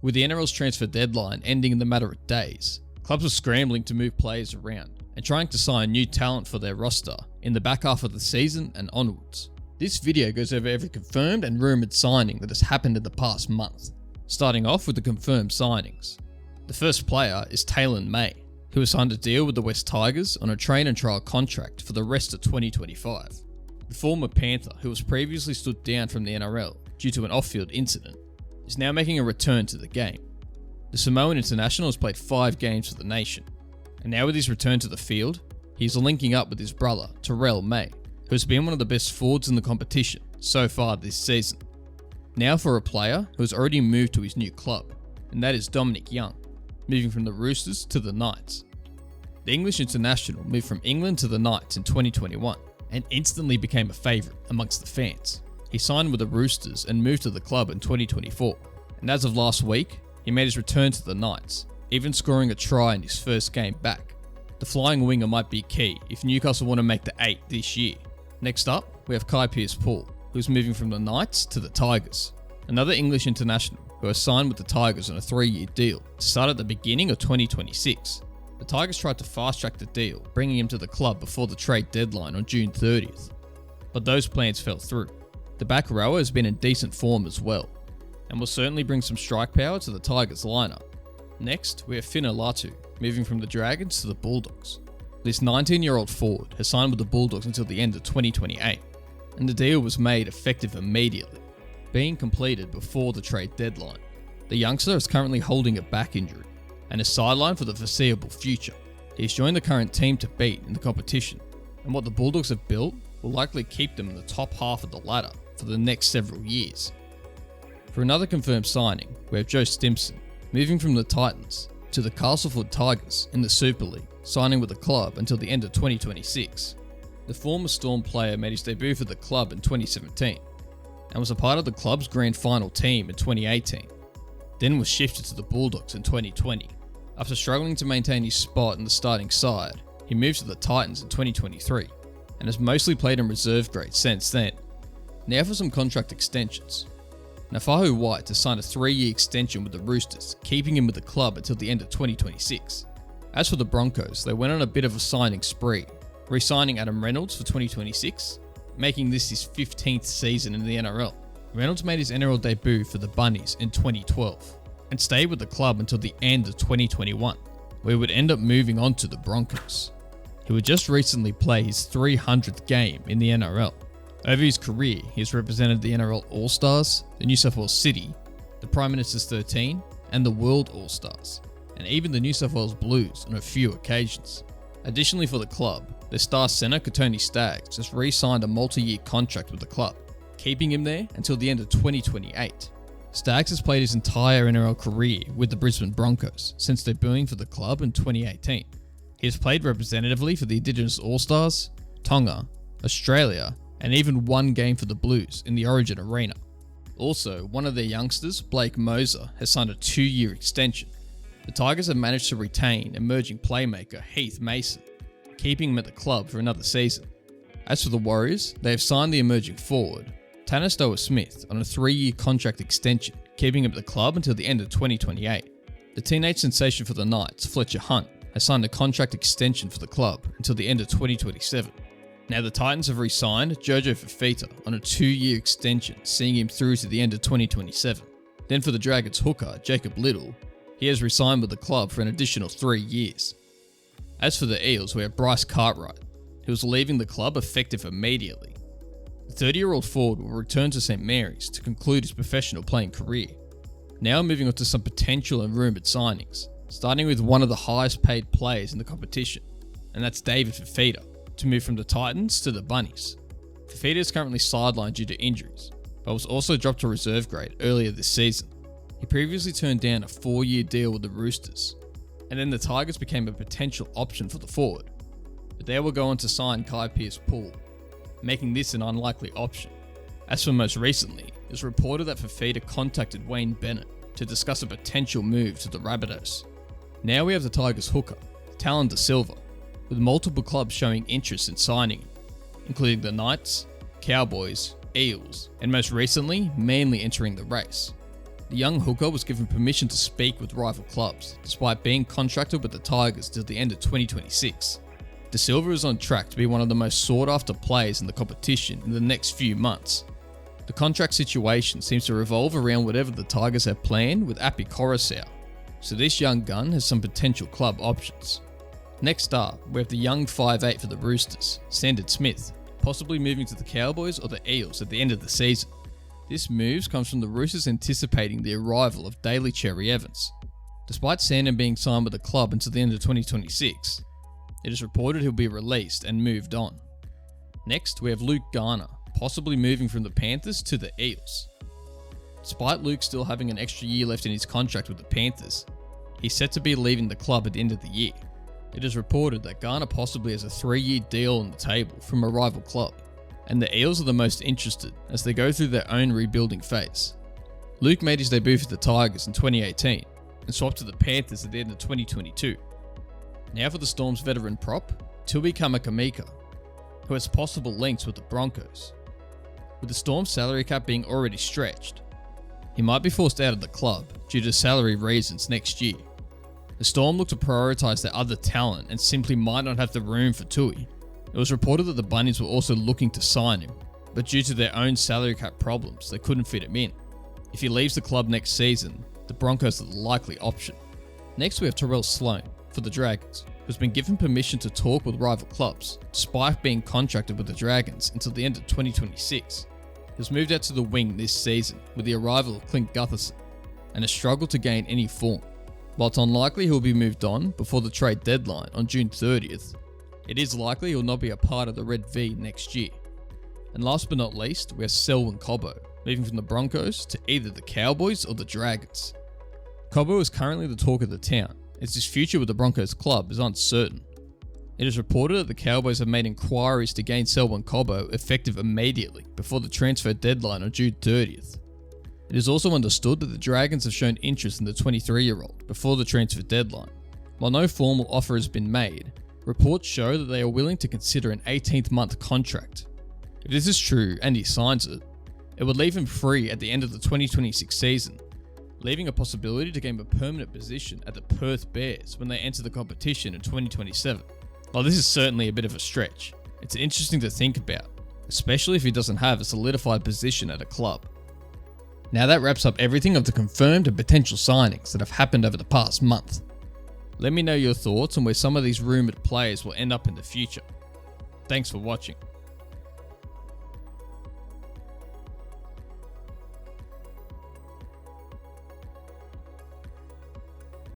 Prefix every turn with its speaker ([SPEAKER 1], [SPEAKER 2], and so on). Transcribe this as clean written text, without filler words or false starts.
[SPEAKER 1] With the NRL's transfer deadline ending in the matter of days, clubs were scrambling to move players around and trying to sign new talent for their roster in the back half of the season and onwards. This video goes over every confirmed and rumoured signing that has happened in the past month, starting off with the confirmed signings. The first player is Taylan May, who has signed a deal with the West Tigers on a train and trial contract for the rest of 2025. The former Panther, who was previously stood down from the NRL due to an off-field incident, is now making a return to the game. The Samoan international has played 5 games for the nation, and now with his return to the field, he is linking up with his brother, Terrell May, who has been one of the best forwards in the competition so far this season. Now for a player who has already moved to his new club, and that is Dominic Young, moving from the Roosters to the Knights. The English international moved from England to the Knights in 2021 and instantly became a favourite amongst the fans. He signed with the Roosters and moved to the club in 2024, and as of last week, he made his return to the Knights, even scoring a try in his first game back. The flying winger might be key if Newcastle want to make the 8 this year. Next up, we have Kai Pearce-Paul, who's moving from the Knights to the Tigers, another English international who has signed with the Tigers on a 3-year deal to start at the beginning of 2026. The Tigers tried to fast-track the deal, bringing him to the club before the trade deadline on June 30th, but those plans fell through. The back rower has been in decent form as well, and will certainly bring some strike power to the Tigers lineup. Next, we have Fina Latu, moving from the Dragons to the Bulldogs. This 19-year-old forward has signed with the Bulldogs until the end of 2028, and the deal was made effective immediately, being completed before the trade deadline. The youngster is currently holding a back injury and is sidelined for the foreseeable future. He's joined the current team to beat in the competition, and what the Bulldogs have built will likely keep them in the top half of the ladder for the next several years. For another confirmed signing, we have Joe Stimson, moving from the Titans to the Castleford Tigers in the Super League, signing with the club until the end of 2026. The former Storm player made his debut for the club in 2017 and was a part of the club's grand final team in 2018, then was shifted to the Bulldogs in 2020. After struggling to maintain his spot in the starting side, he moved to the Titans in 2023 and has mostly played in reserve grade since then. Now for some contract extensions. Nafahu White has signed a 3-year extension with the Roosters, keeping him with the club until the end of 2026. As for the Broncos, they went on a bit of a signing spree, re-signing Adam Reynolds for 2026, making this his 15th season in the NRL. Reynolds made his NRL debut for the Bunnies in 2012 and stayed with the club until the end of 2021, where he would end up moving on to the Broncos. He would just recently play his 300th game in the NRL. Over his career, he has represented the NRL All-Stars, the New South Wales City, the Prime Minister's 13, and the World All-Stars, and even the New South Wales Blues on a few occasions. Additionally for the club, their star centre Kotoni Staggs has re-signed a multi-year contract with the club, keeping him there until the end of 2028. Staggs has played his entire NRL career with the Brisbane Broncos since debuting for the club in 2018. He has played representatively for the Indigenous All-Stars, Tonga, Australia, and even 1 game for the Blues in the Origin Arena. Also, one of their youngsters, Blake Moser, has signed a 2-year extension. The Tigers have managed to retain emerging playmaker Heath Mason, keeping him at the club for another season. As for the Warriors, they have signed the emerging forward, Tanner Stowers-Smith, on a 3-year contract extension, keeping him at the club until the end of 2028. The teenage sensation for the Knights, Fletcher Hunt, has signed a contract extension for the club until the end of 2027. Now the Titans have re-signed Jojo Fifita on a 2-year extension, seeing him through to the end of 2027. Then for the Dragons hooker, Jacob Little, he has re-signed with the club for an additional 3 years. As for the Eels, we have Bryce Cartwright, who is leaving the club effective immediately. The 30-year-old forward will return to St Mary's to conclude his professional playing career. Now moving on to some potential and rumoured signings, starting with one of the highest paid players in the competition, and that's David Fifita, to move from the Titans to the Bunnies. Fifita is currently sidelined due to injuries, but was also dropped to reserve grade earlier this season. He previously turned down a 4-year deal with the Roosters, and then the Tigers became a potential option for the forward, but they will go on to sign Kai Pearce-Paul, making this an unlikely option. As for most recently, it was reported that Fifita contacted Wayne Bennett to discuss a potential move to the Rabbitohs. Now we have the Tigers hooker, Talon Da Silva, with multiple clubs showing interest in signing him, including the Knights, Cowboys, Eels, and most recently, Manly entering the race. the young hooker was given permission to speak with rival clubs, despite being contracted with the Tigers till the end of 2026. Da Silva is on track to be one of the most sought after players in the competition in the next few months. The contract situation seems to revolve around whatever the Tigers have planned with Api Coruscant, so this young gun has some potential club options. Next up, we have the young 5'8" for the Roosters, Sandon Smith, possibly moving to the Cowboys or the Eels at the end of the season. This move comes from the Roosters anticipating the arrival of Daly Cherry Evans. Despite Sandon being signed with the club until the end of 2026, it is reported he'll be released and moved on. Next, we have Luke Garner, possibly moving from the Panthers to the Eels. Despite Luke still having an extra year left in his contract with the Panthers, he's set to be leaving the club at the end of the year. It is reported that Garner possibly has a 3-year deal on the table from a rival club, and the Eels are the most interested as they go through their own rebuilding phase. Luke made his debut for the Tigers in 2018 and swapped to the Panthers at the end of 2022. Now for the Storm's veteran prop, Tui Kamikamica, who has possible links with the Broncos. With the Storm's salary cap being already stretched, he might be forced out of the club due to salary reasons next year. The Storm look to prioritise their other talent and simply might not have the room for Tui. It was reported that the Bunnies were also looking to sign him, but due to their own salary cap problems, they couldn't fit him in. If he leaves the club next season, the Broncos are the likely option. Next we have Terrell Sloan for the Dragons, who's been given permission to talk with rival clubs, despite being contracted with the Dragons until the end of 2026. He was moved out to the wing this season with the arrival of Clint Gutherson, and has struggled to gain any form. While it's unlikely he'll be moved on before the trade deadline on June 30th, it is likely he'll not be a part of the Red V next year. And last but not least, we have Selwyn Cobbo, moving from the Broncos to either the Cowboys or the Dragons. Cobbo is currently the talk of the town, as his future with the Broncos club is uncertain. It is reported that the Cowboys have made inquiries to gain Selwyn Cobbo effective immediately before the transfer deadline on June 30th. It is also understood that the Dragons have shown interest in the 23-year-old before the transfer deadline. While no formal offer has been made, reports show that they are willing to consider an 18-month contract. If this is true and he signs it, it would leave him free at the end of the 2026 season, leaving a possibility to gain a permanent position at the Perth Bears when they enter the competition in 2027. While this is certainly a bit of a stretch, it's interesting to think about, especially if he doesn't have a solidified position at a club. Now that wraps up everything of the confirmed and potential signings that have happened over the past month. Let me know your thoughts on where some of these rumoured players will end up in the future. Thanks for watching.